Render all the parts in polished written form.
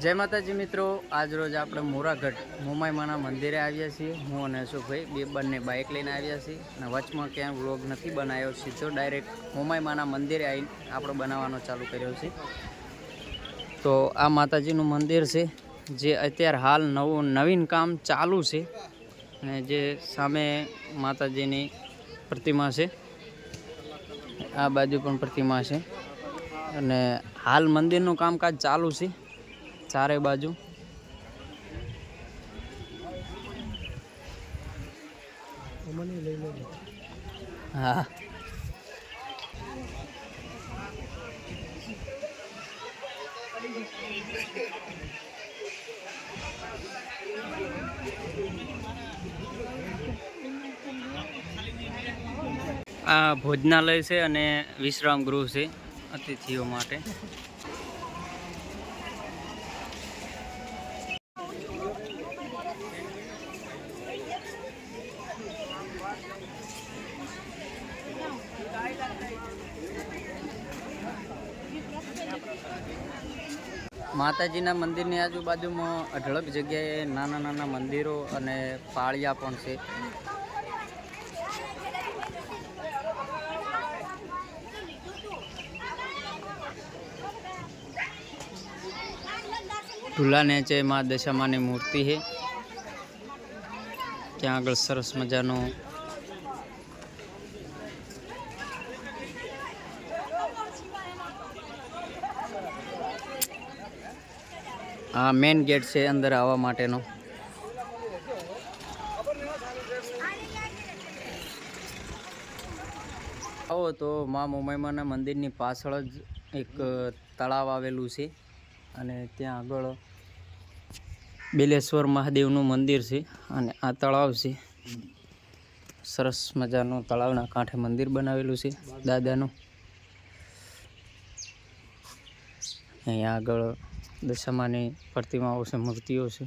જય માતાજી મિત્રો, આજ રોજ આપણે મોરાગઢ મોમાઈમાના મંદિરે આવ્યા છીએ। હું અને અશોકભાઈ બંને બાઇક લઈને આવ્યા છીએ અને વચમાં ક્યાંય વ્લોગ નથી બનાવ્યો, સીધો ડાયરેક્ટ મોમાઈમાના મંદિરે આવીને આપણે બનાવવાનો ચાલુ કર્યો છે। તો આ માતાજીનું મંદિર છે જે અત્યારે હાલ નવીન કામ ચાલુ છે અને જે સામે માતાજીની પ્રતિમા છે, આ બાજુ પણ પ્રતિમા છે અને હાલ મંદિરનું કામકાજ ચાલુ છે ચારે બાજુ। હા, આ ભોજનાલય છે અને વિશ્રામ ગૃહ છે અતિથિઓ માટે। માતાજીના મંદિરની આજુબાજુમાં અઢળક જગ્યાએ નાના નાના મંદિરો અને પાળિયા પણ છે। ઢુલા નેચે માં દશામાની મૂર્તિ છે, ત્યાં આગળ સરસ મજાનું આ મેઇન ગેટ છે અંદર આવવા માટેનો। આવો તો મા મોમાઈમાના મંદિરની પાછળ જ એક તળાવ આવેલું છે અને ત્યાં આગળ બેલેશ્વર મહાદેવનું મંદિર છે અને આ તળાવ છે। સરસ મજાનું તળાવના કાંઠે મંદિર બનાવેલું છે દાદાનું। અહીંયા આગળ દશામાની પ્રતિમાઓ છે, મૂર્તિઓ છે,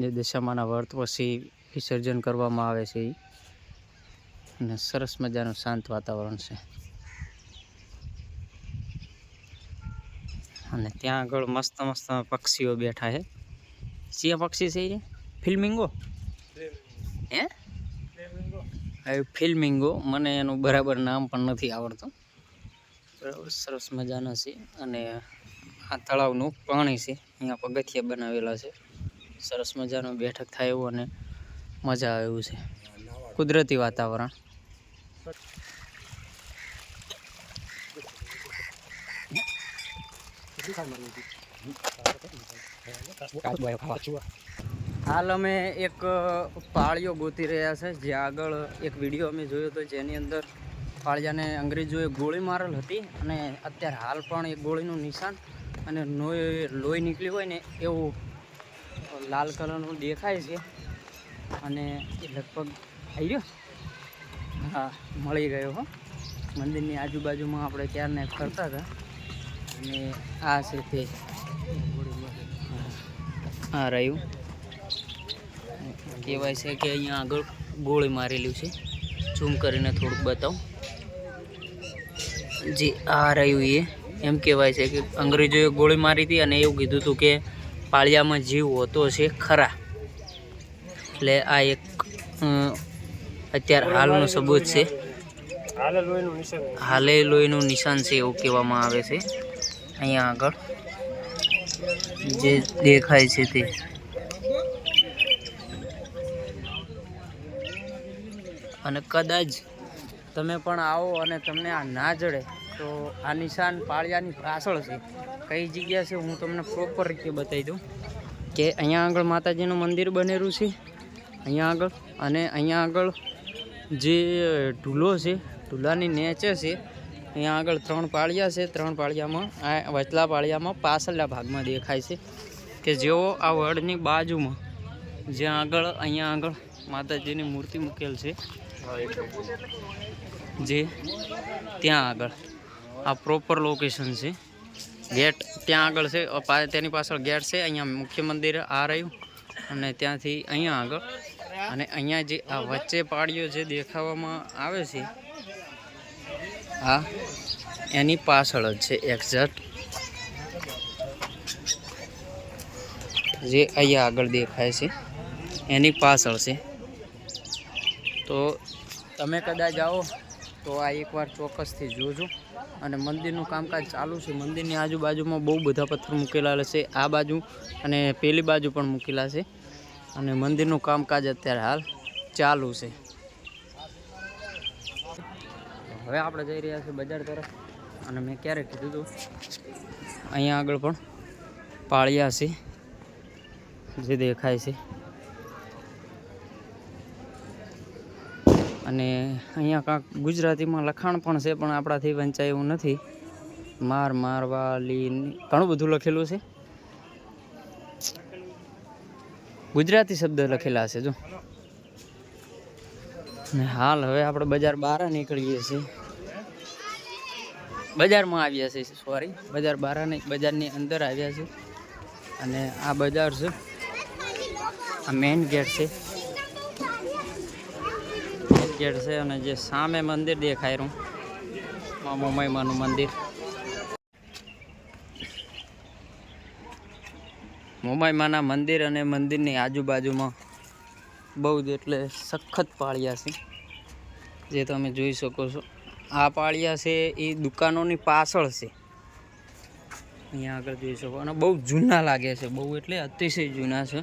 જે દશામાના વ્રત પછી વિસર્જન કરવામાં આવે છે અને સરસ મજાનું શાંત વાતાવરણ છે। અને ત્યાં આગળ મસ્ત મસ્ત પક્ષીઓ બેઠા છે। સિંહ પક્ષી છે એ ફિલ્મિંગો હે ફિલ્મિંગો, મને એનું બરાબર નામ પણ નથી આવડતું। બરાબર, સરસ મજાના છે અને આ તળાવનું પાણી છે, અહીંયા પગથિયા બનાવેલા છે। સરસ મજાનું બેઠક થાય એવું અને મજા આવે એવું છે, કુદરતી વાતાવરણ। હાલ અમે એક પાળિયો ગોતી રહ્યા છે, જે આગળ એક વિડીયો અમે જોયો હતો જેની અંદર પાળિયાને અંગ્રેજોએ ગોળી મારેલ હતી અને અત્યારે હાલ પણ એક ગોળીનું નિશાન અને લોહી નીકળ્યું હોય ને એવું લાલ કલરનું દેખાય છે અને એ લગભગ આવી ગયો। હા, મળી ગયો હો। મંદિરની આજુબાજુમાં આપણે ક્યારને ફરતા હતા અને આ છે તે આ રહ્યું, કહેવાય છે કે અહીંયા આગળ ગોળી મારેલું છે। ઝૂમ કરીને થોડુંક બતાવું, જે આ રહ્યું એ એમ કહેવાય છે કે અંગ્રેજોએ ગોળી મારી હતી અને એવું કીધું હતું કે પાળિયામાં જીવ હોતો છે ખરા, એટલે આ એક અત્યારે હાલનું સબૂત છે, હાલે લોહીનું નિશાન છે એવું કહેવામાં આવે છે। અહીંયા આગળ જે દેખાય છે તે અને કદાચ તમે પણ આવો અને તમને આ ના જડે તો આ નિશાન પાળિયાની પાછળ છે। કઈ જગ્યા છે હું તમને પ્રોપર રીતે બતાવી દઉં કે અહીંયા આગળ માતાજીનું મંદિર બનેલું છે અહીંયા આગળ, અને અહીંયા આગળ જે ઢૂલો છે, ઢૂલાની નેચે છે, અહીંયા આગળ 3 પાળિયા છે। 3 પાળિયામાં આ વચલા પાળિયામાં પાછળના ભાગમાં દેખાય છે કે જેઓ આ વડની બાજુમાં જ્યાં આગળ અહીંયા આગળ માતાજીની મૂર્તિ મૂકેલ છે, જે ત્યાં આગળ આ પ્રોપર લોકેશન છે। ગેટ ત્યાં આગળ છે, તેની પાછળ ગેટ છે। અહીંયા મુખ્ય મંદિર આ રહ્યું અને ત્યાંથી અહીંયા આગળ, અને અહીંયા જે આ વચ્ચે પાળીઓ જે દેખાવામાં આવે છે આ એની પાછળ જ છે એક્ઝેક્ટ। જે અહીંયા આગળ દેખાય છે એની પાછળ છે. તો તમે કદાચ આવો તો આ એકવાર ચોક્કસથી જોજો. અને મંદિરનું કામકાજ ચાલુ છે. મંદિરની આજુબાજુમાં બહુ બધા પથ્થર મૂકેલા છે, આ બાજુ અને પેલી બાજુ પણ મૂકેલા છે. અને મંદિરનું કામકાજ અત્યારે હાલ ચાલુ છે. હવે આપણે જઈ રહ્યા છીએ બજાર તરફ. અને મેં ક્યારે કીધું હતું અહીંયા આગળ પણ પાળિયા છે જે દેખાય છે. અને અહીંયા કાંક ગુજરાતીમાં લખાણ પણ છે, પણ આપણાથી વંચાય એવું નથી. મારવાલી ઘણું બધું લખેલું છે, ગુજરાતી શબ્દ લખેલા છે જો. ને હાલ હવે આપણે બજાર બહાર નીકળીએ છીએ. બજારમાં આવ્યા છે, સોરી, બજાર બહાર નહીં, બજારની અંદર આવ્યા છે. અને આ બજાર છે, આ મેઇન ગેટ છે. ગેટ છે અને જે સામે મંદિર દેખાય રહ્યું મોમાઈમાનું મંદિર. મોમાઈમાના મંદિર અને મંદિરની આજુબાજુમાં બહુ જ એટલે સખત પાળિયા છે જે તમે જોઈ શકો છો. આ પાળિયા છે એ દુકાનોની પાછળ છે, અહીંયા આગળ જોઈ શકો. અને બહુ જૂના લાગે છે, બહુ એટલે અતિશય જૂના છે.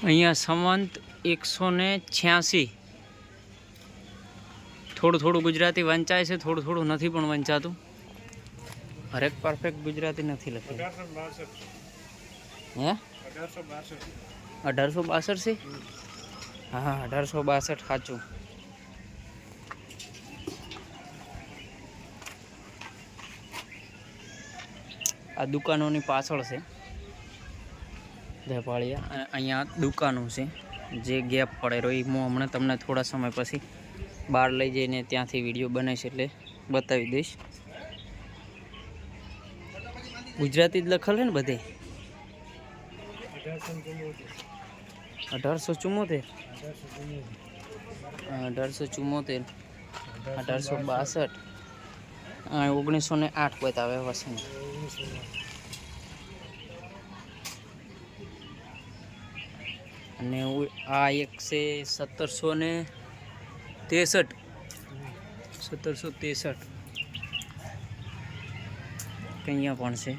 અહીંયા સંવંત 186. થોડું ગુજરાતી વંચાય છે, થોડું નથી પણ વંચાતું. હરેક પરફેક્ટ ગુજરાતી નથી લખેલું. હે 1862 છે? હા 1862 સાચું. આ દુકાનોની પાછળ છે પાળિયા. અહીંયા દુકાનો છે જે ગેપ પડે રહ્યો. હું હમણાં તમને થોડા સમય પછી બહાર લઈ જઈને ત્યાંથી વિડીયો બનાવીશ એટલે બતાવી દઈશ. ગુજરાતી જ લખેલ છે ને બધે. 1874 1862 1908 બતાવે વસંત. અને આ એક છે 1763 અહીંયા પણ છે.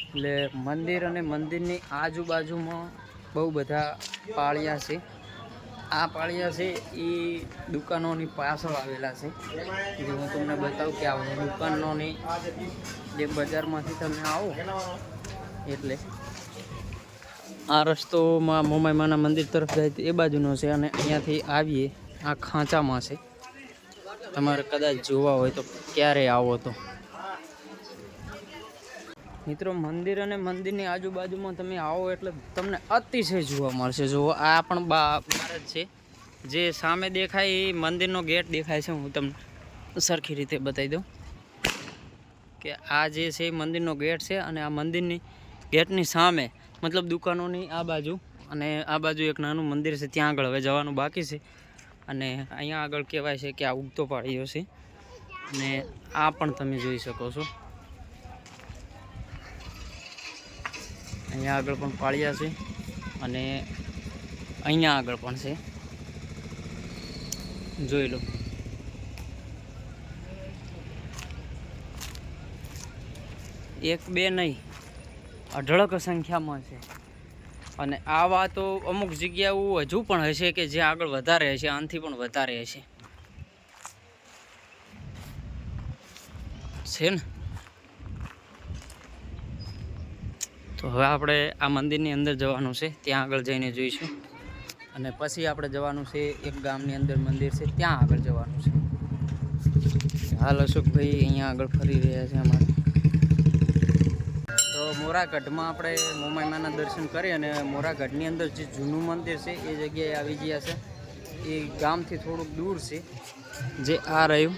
એટલે મંદિર અને મંદિરની આજુબાજુમાં બહુ બધા પાળિયા છે. આ પાળિયા છે એ દુકાનોની પાછળ આવેલા છે. જે હું તમને બતાવું કે આ દુકાનોની જે બજારમાંથી તમે આવો એટલે આ રસ્તોમાં મોમાઈમાના મંદિર તરફ જાય તો એ બાજુનો છે. અને અહીંયાથી આવીએ આ ખાંચામાં છે. તમારે કદાચ જોવા હોય તો ક્યારે આવો તો મિત્રો, મંદિર અને મંદિરની આજુબાજુમાં તમે આવો એટલે તમને અતિશય જોવા મળશે. જો આ પણ બહાર જ છે, જે સામે દેખાય એ મંદિરનો ગેટ દેખાય છે. હું તમને સરખી રીતે બતાવી દઉં કે આ જે છે મંદિરનો ગેટ છે. અને આ મંદિરની ગેટની સામે મતલબ દુકાનોની આ બાજુ અને આ બાજુ એક નાનું મંદિર છે, ત્યાં આગળ હવે જવાનું બાકી છે. અને અહીંયા આગળ કહેવાય છે કે આ ઉગતો પાળિયો છે. અને આ પણ તમે જોઈ શકો છો. અહીંયા આગળ પણ પાળિયા છે અને અહીંયા આગળ પણ છે, જોઈ લો. એક બે નહીં, અઢળક સંખ્યામાં છે. અને આવા તો અમુક જગ્યાઓ હજુ પણ હશે કે જે આગળ વધારે હશે, આનાથી પણ વધારે હશે છે ને. તો હવે આપણે આ મંદિરની અંદર જવાનું છે, ત્યાં આગળ જઈને જોઈશું. અને પછી આપણે જવાનું છે એક ગામની અંદર મંદિર છે, ત્યાં આગળ જવાનું છે. હાલ અશોકભાઈ અહીંયા આગળ ફરી રહ્યા છે અમારે. તો મોરાગઢમાં આપણે મોમાઈમાના દર્શન કરી અને મોરાગઢની અંદર જે જૂનું મંદિર છે એ જગ્યાએ આવી ગયા છે. એ ગામથી થોડુંક દૂર છે, જે આ રહ્યું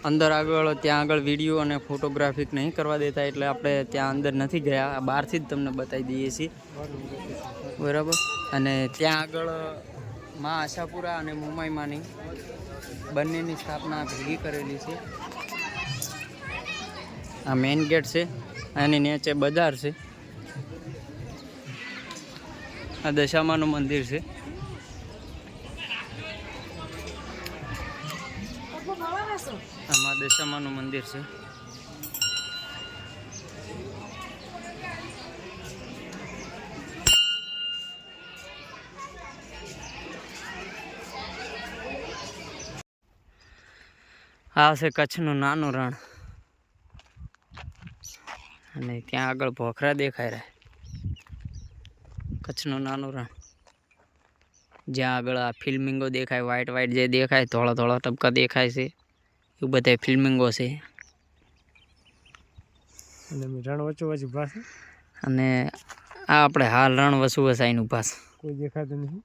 અંદર આગળ. ત્યાં આગળ વિડીયો અને ફોટોગ્રાફી નહીં કરવા દેતા એટલે આપણે ત્યાં અંદર નથી ગયા. બહારથી જ તમને બતાવી દઈએ છીએ, બરાબર. અને ત્યાં આગળ માં આશાપુરા અને મોમાઈમાની બંનેની સ્થાપના ભેગી કરેલી છે. આ મેઇન ગેટ છે, આની નીચે બજાર છે. આ દશામાનું મંદિર છે. આમાં દશામાનું મંદિર છે. આ છે કચ્છનું નાનું રણ અને ત્યાં આગળ ભોખરા દેખાય રહ્યા. કચ્છનું નાનું રણ, જ્યાં આગળ આ ફિલ્મિંગો દેખાય, વ્હાઈટ વ્હાઈટ જે દેખાય, થોડા થોડા ટપકા દેખાય છે, એવું બધા ફિલ્મિંગો છે. રણ વચ્ચો વચ્ચે ઊભા છે અને આ આપણે હાલ રણ વસુ વસાઈને ઊભા છે. કોઈ દેખાતું નથી.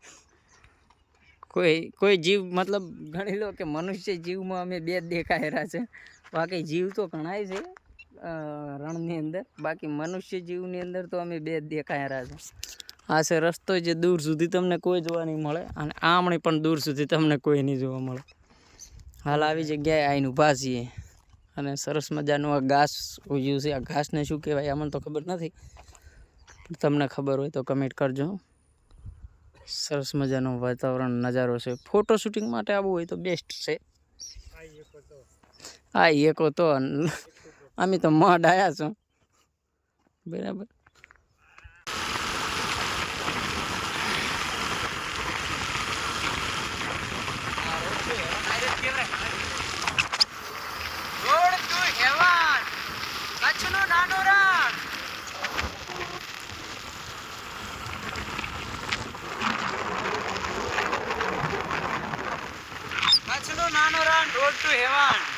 કોઈ જીવ, મતલબ ગણી લો કે મનુષ્ય જીવમાં અમે બે જ દેખાઈ રહ્યા છે. બાકી જીવ તો ઘણાય છે રણની અંદર, બાકી મનુષ્ય જીવની અંદર તો અમે બે જ દેખાઈ રહ્યા છે. આ છે રસ્તો જે દૂર સુધી તમને કોઈ જોવા નહીં મળે, અને આમણી પણ દૂર સુધી તમને કોઈ નહીં જોવા મળે. હાલ આવી જગ્યાએ આવીને ઊભા છીએ અને સરસ મજાનું આ ઘાસ ઉગ્યું છે. આ ઘાસને શું કહેવાય અમને તો ખબર નથી, તમને ખબર હોય તો કમેન્ટ કરજો. સરસ મજાનો વાતાવરણ નજારો છે. ફોટો શૂટિંગ માટે આવવું હોય તો બેસ્ટ છે. હા એકો તો અમે તો મઢ આવ્યા છો, બરાબર. કચ્છનું નાનું રણ. કચ્છનું નાનું રણ, રોડ ટુ હેવન.